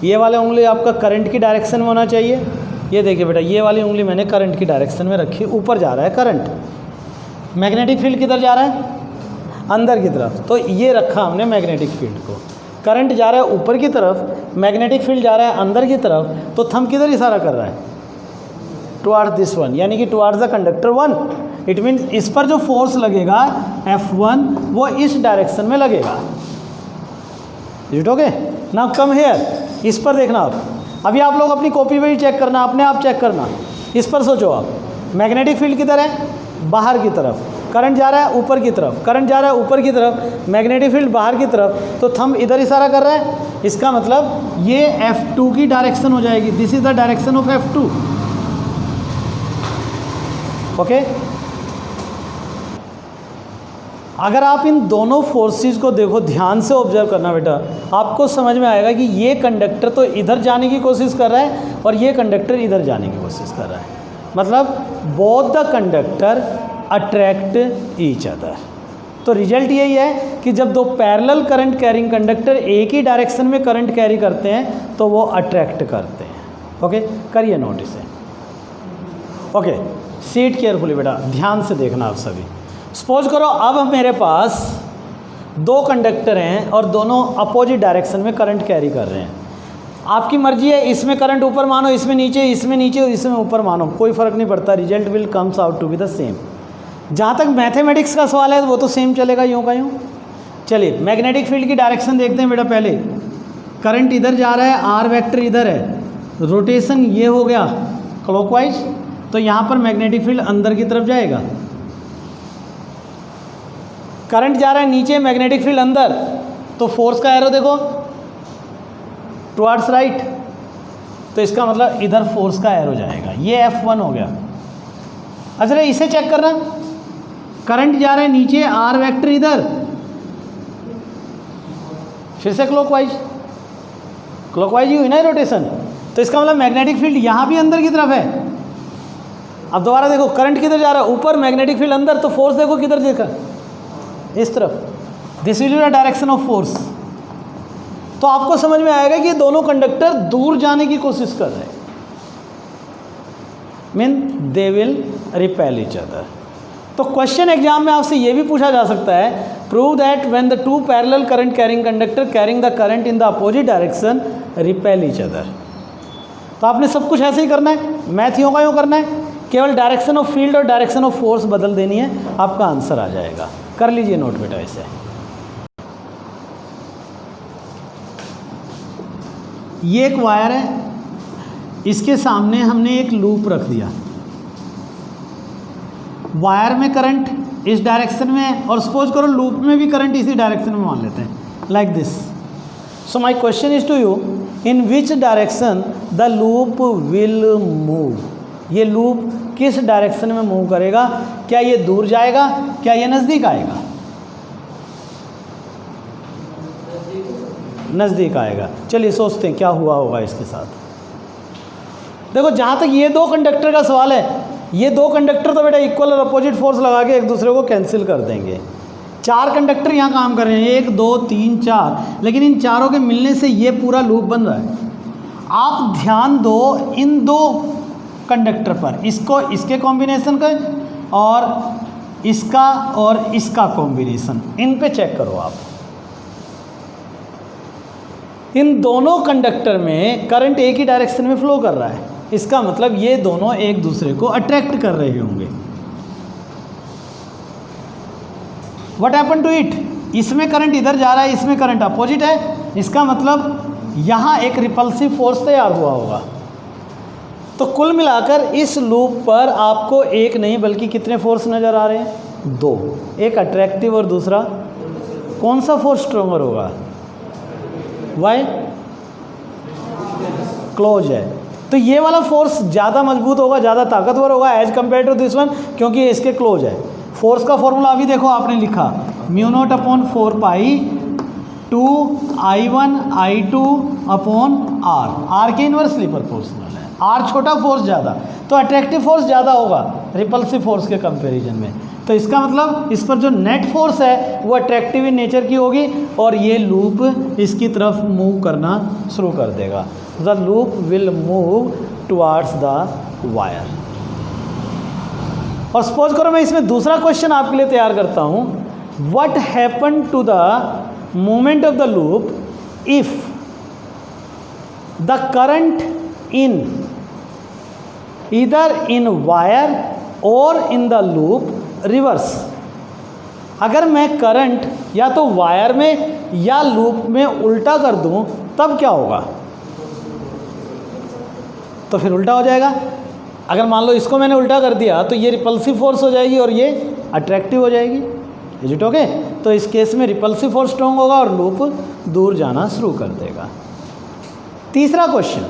ये वाला उंगली आपका करंट की डायरेक्शन में होना चाहिए। ये देखिए बेटा, ये वाली उंगली मैंने करंट की डायरेक्शन में रखी, ऊपर जा रहा है करंट। मैग्नेटिक फील्ड किधर जा रहा है? अंदर की तरफ। तो ये रखा हमने मैग्नेटिक फील्ड को, करंट जा रहा है ऊपर की तरफ, मैग्नेटिक फील्ड जा रहा है अंदर की तरफ। तो थंब किधर इशारा कर रहा है? टुवार्ड्स दिस वन, यानी कि towards the conductor 1। It means इस पर जो फोर्स लगेगा F1 वो इस डायरेक्शन में लगेगा। It okay? Now come here, इस पर देखना आप। अभी आप लोग अपनी कॉपी पे ही चेक करना, अपने आप चेक करना। इस पर सोचो आप, मैग्नेटिक फील्ड किधर है? बाहर की तरफ। करंट जा रहा है ऊपर की तरफ, करंट जा रहा है ऊपर की तरफ, मैग्नेटिक फील्ड बाहर की तरफ। तो थंब इधर इशारा कर रहा है, इसका मतलब ये F2 की डायरेक्शन हो जाएगी। This is the direction of F2। Okay? अगर आप इन दोनों फोर्सेस को देखो, ध्यान से ऑब्जर्व करना बेटा, आपको समझ में आएगा कि ये कंडक्टर तो इधर जाने की कोशिश कर रहा है और ये कंडक्टर इधर जाने की कोशिश कर रहा है। मतलब both the conductor attract each other. तो रिजल्ट यही है कि जब दो पैरेलल करंट कैरिंग कंडक्टर एक ही डायरेक्शन में करंट कैरी करते हैं तो वो अट्रैक्ट करते हैं। ओके, करिए नोट इसे। ओके, सीट केयरफुली बेटा, ध्यान से देखना आप सभी। सपोज करो अब मेरे पास दो कंडक्टर हैं और दोनों अपोजिट डायरेक्शन में करंट कैरी कर रहे हैं। आपकी मर्जी है, इसमें करंट ऊपर मानो, इसमें नीचे, इसमें नीचे, इसमें ऊपर मानो, कोई फ़र्क नहीं पड़ता। Result will comes out to be the same. जहाँ तक मैथमेटिक्स का सवाल है वो तो सेम चलेगा, यूँ का यूँ। चलिए मैग्नेटिक फील्ड की डायरेक्शन देखते हैं बेटा। पहले करंट इधर जा रहा है, आर वेक्टर इधर है, रोटेशन ये हो गया क्लॉकवाइज, तो यहाँ पर मैग्नेटिक फील्ड अंदर की तरफ जाएगा। करंट जा रहा है नीचे, मैग्नेटिक फील्ड अंदर, तो फोर्स का एरो देखो टुवार्ड्स राइट, तो इसका मतलब इधर फोर्स का एरो जाएगा। ये F1 हो गया। अच्छा इसे चेक करना, करंट जा रहा है नीचे, आर वेक्टर इधर, फिर से क्लॉकवाइज, क्लॉकवाइज ही हुई ना रोटेशन, तो इसका मतलब मैग्नेटिक फील्ड यहाँ भी अंदर की तरफ है। अब दोबारा देखो, करंट किधर जा रहा है? ऊपर, मैग्नेटिक फील्ड अंदर, तो फोर्स देखो किधर देखा, इस तरफ। This will be the direction of force. तो आपको समझ में आएगा कि ये दोनों कंडक्टर दूर जाने की कोशिश कर रहे हैं, mean they will repel each other. तो क्वेश्चन एग्जाम में आपसे ये भी पूछा जा सकता है, prove that when the two parallel current carrying conductor carrying the current in the opposite direction repel each other. तो आपने सब कुछ ऐसे ही करना है, मैथ यूँ का यूँ करना है, केवल डायरेक्शन ऑफ फील्ड और डायरेक्शन ऑफ फोर्स बदल देनी है, आपका आंसर आ जाएगा। कर लीजिए नोट बेटा इसे। ये एक वायर है, इसके सामने हमने एक लूप रख दिया। वायर में करंट इस डायरेक्शन में है और सपोज करो लूप में भी करंट इसी डायरेक्शन में मान लेते हैं, like this. So my question is to you, in which direction the loop will move. ये लूप किस डायरेक्शन में मूव करेगा, क्या ये दूर जाएगा, क्या ये नज़दीक आएगा? नज़दीक आएगा। चलिए सोचते हैं क्या हुआ होगा इसके साथ। देखो जहाँ तक ये दो कंडक्टर का सवाल है, ये दो कंडक्टर तो बेटा इक्वल और अपोजिट फोर्स लगा के एक दूसरे को कैंसिल कर देंगे। 4 कंडक्टर यहाँ काम कर रहे हैं, 1 2 3 4, लेकिन इन चारों के मिलने से ये पूरा लूप बन रहा है। आप ध्यान दो इन दो कंडक्टर पर, इसको इसके कॉम्बिनेशन का और इसका कॉम्बिनेशन, इन पे चेक करो आप। इन दोनों कंडक्टर में करंट एक ही डायरेक्शन में फ्लो कर रहा है, इसका मतलब ये दोनों एक दूसरे को अट्रैक्ट कर रहे होंगे। व्हाट हैपन टू इट, इसमें करंट इधर जा रहा है, इसमें करंट अपोजिट है, इसका मतलब यहाँ एक रिपल्सिव फोर्स तैयार हुआ होगा। तो कुल मिलाकर इस लूप पर आपको एक नहीं बल्कि कितने फोर्स नज़र आ रहे हैं? 2, एक अट्रैक्टिव और दूसरा कौन सा फोर्स स्ट्रोंगर होगा? वाई? क्लोज है, तो ये वाला फोर्स ज़्यादा मजबूत होगा, ज़्यादा ताकतवर होगा as compare to this one, क्योंकि ये इसके क्लोज है। फोर्स का फॉर्मूला अभी देखो आपने लिखा, μ0 अपॉन 4 पाई 2 I1 I2 अपॉन R के इन्वर्सली प्रोपोर्शनल है। R छोटा फोर्स ज़्यादा, तो अट्रैक्टिव फोर्स ज़्यादा होगा रिपल्सिव फोर्स के कंपैरिजन में। तो इसका मतलब इस पर जो नेट फोर्स है वो अट्रैक्टिव इन नेचर की होगी और ये लूप इसकी तरफ मूव करना शुरू कर देगा। The loop will move towards the wire. और सपोज करो मैं इसमें दूसरा क्वेश्चन आपके लिए तैयार करता हूँ, what happen to the movement of the loop if the current in either in wire और इन द लूप रिवर्स। अगर मैं करंट या तो वायर में या लूप में उल्टा कर दूं तब क्या होगा? तो फिर उल्टा हो जाएगा। अगर मान लो इसको मैंने उल्टा कर दिया तो ये रिपल्सिव फोर्स हो जाएगी और ये अट्रैक्टिव हो जाएगी। Is it okay? तो इस केस में रिपल्सिव फोर्स स्ट्रॉन्ग होगा और लूप दूर जाना शुरू कर देगा। तीसरा क्वेश्चन,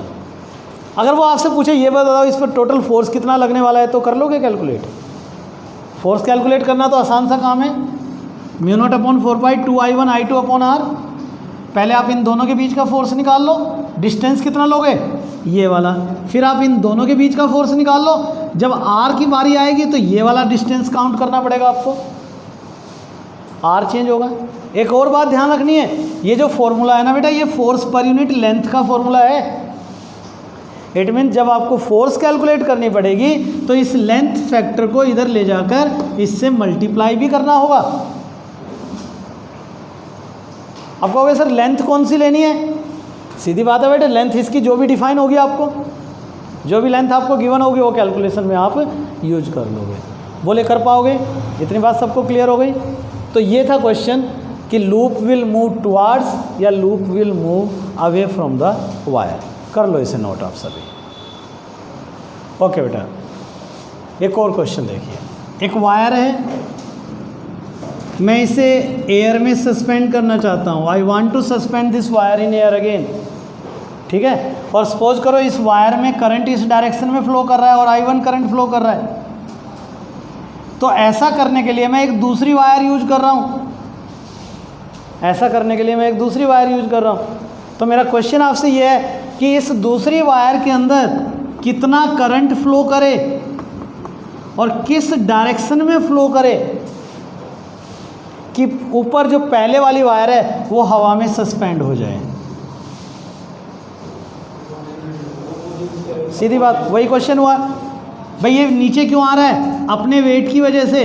अगर वो आपसे पूछे ये बताओ इस पर टोटल फोर्स कितना लगने वाला है, तो कर लोगे कैलकुलेट? फोर्स कैलकुलेट करना तो आसान सा काम है, μ0 अपॉन 4 पाई 2 I1 I2 अपॉन R। पहले आप इन दोनों के बीच का फोर्स निकाल लो, डिस्टेंस कितना लोगे? ये वाला। फिर आप इन दोनों के बीच का फोर्स निकाल लो, जब R की बारी आएगी तो ये वाला डिस्टेंस काउंट करना पड़ेगा आपको, R चेंज होगा। एक और बात ध्यान रखनी है, ये जो फॉर्मूला है ना बेटा, ये फोर्स पर यूनिट लेंथ का फॉर्मूला है। इट मीन जब आपको फोर्स कैलकुलेट करनी पड़ेगी तो इस लेंथ फैक्टर को इधर ले जाकर इससे मल्टीप्लाई भी करना होगा। आप कहोगे सर लेंथ कौन सी लेनी है? सीधी बात है बेटा, लेंथ इसकी जो भी डिफाइन होगी आपको, जो भी लेंथ आपको गिवन होगी वो कैलकुलेशन में आप यूज कर लोगे। बोले कर पाओगे? इतनी बात सबको क्लियर हो गई? तो ये था क्वेश्चन कि लूप विल मूव टुवार्ड्स या loop will move away from the wire. कर लो इसे नोट आप सभी। ओके बेटा, एक और क्वेश्चन देखिए। एक वायर है, मैं इसे एयर में सस्पेंड करना चाहता हूँ। I want to suspend this wire in air again, ठीक है। और सपोज करो इस वायर में करंट इस डायरेक्शन में फ्लो कर रहा है और I1 करंट फ्लो कर रहा है। तो ऐसा करने के लिए मैं एक दूसरी वायर यूज कर रहा हूँ, ऐसा करने के लिए मैं एक दूसरी वायर यूज कर रहा हूँ। तो मेरा क्वेश्चन आपसे ये है कि इस दूसरी वायर के अंदर कितना करंट फ्लो करे और किस डायरेक्शन में फ्लो करे कि ऊपर जो पहले वाली वायर है वो हवा में सस्पेंड हो जाए। सीधी बात, वही क्वेश्चन हुआ भाई, ये नीचे क्यों आ रहा है? अपने वेट की वजह से।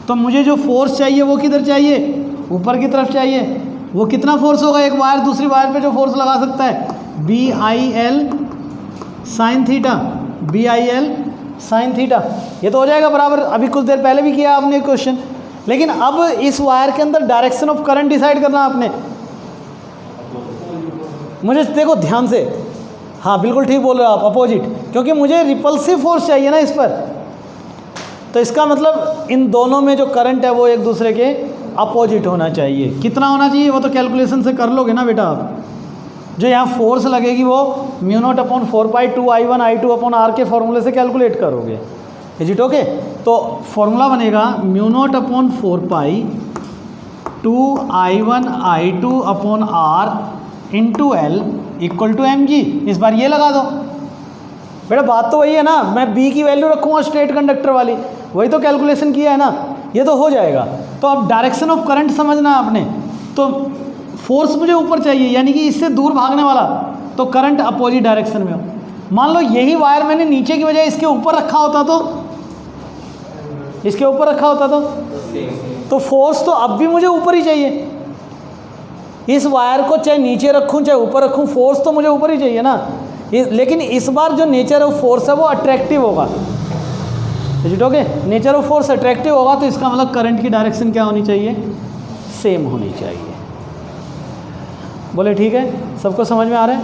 तो मुझे जो फोर्स चाहिए वो किधर चाहिए? ऊपर की तरफ चाहिए। वो कितना फोर्स होगा? एक वायर दूसरी वायर पे जो फोर्स लगा सकता है, BIL sine theta, BIL sine theta. ये तो हो जाएगा बराबर, अभी कुछ देर पहले भी किया आपने क्वेश्चन। लेकिन अब इस वायर के अंदर डायरेक्शन ऑफ करंट डिसाइड करना आपने। मुझे देखो ध्यान से, हाँ बिल्कुल ठीक बोल रहे हो आप, अपोजिट, क्योंकि मुझे रिपल्सिव फोर्स चाहिए ना इस पर। तो इसका मतलब इन दोनों में जो करंट है वो एक दूसरे के अपोजिट होना चाहिए। कितना होना चाहिए वो तो कैलकुलेशन से कर लोगे ना बेटा आप। जो यहाँ फोर्स लगेगी वो mu naught upon 4π2I1 I2 upon R के फॉर्मूले से कैलकुलेट करोगे। Is it okay? तो फॉर्मूला बनेगा mu naught upon 4π2I1 I2 upon R into L equal to mg। इस बार ये लगा दो बेटा, बात तो वही है ना, मैं B की वैल्यू रखूँगा स्ट्रेट कंडक्टर वाली, वही तो कैलकुलेशन किया है ना, ये तो हो जाएगा। तो अब डायरेक्शन ऑफ करंट समझना है आपने, तो फोर्स मुझे ऊपर चाहिए यानी कि इससे दूर भागने वाला, तो करंट अपोजिट डायरेक्शन में हो। मान लो यही वायर मैंने नीचे की बजाय इसके ऊपर रखा होता तो, इसके ऊपर रखा होता तो फोर्स तो अब भी मुझे ऊपर ही चाहिए। इस वायर को चाहे नीचे रखूं चाहे ऊपर रखूं, फोर्स तो मुझे ऊपर ही चाहिए ना। लेकिन इस बार जो नेचर ऑफ फोर्स है वो अट्रैक्टिव होगा। Okay, nature of force attractive होगा, तो इसका मतलब करंट की डायरेक्शन क्या होनी चाहिए? सेम होनी चाहिए। बोले ठीक है, सबको समझ में आ रहा है?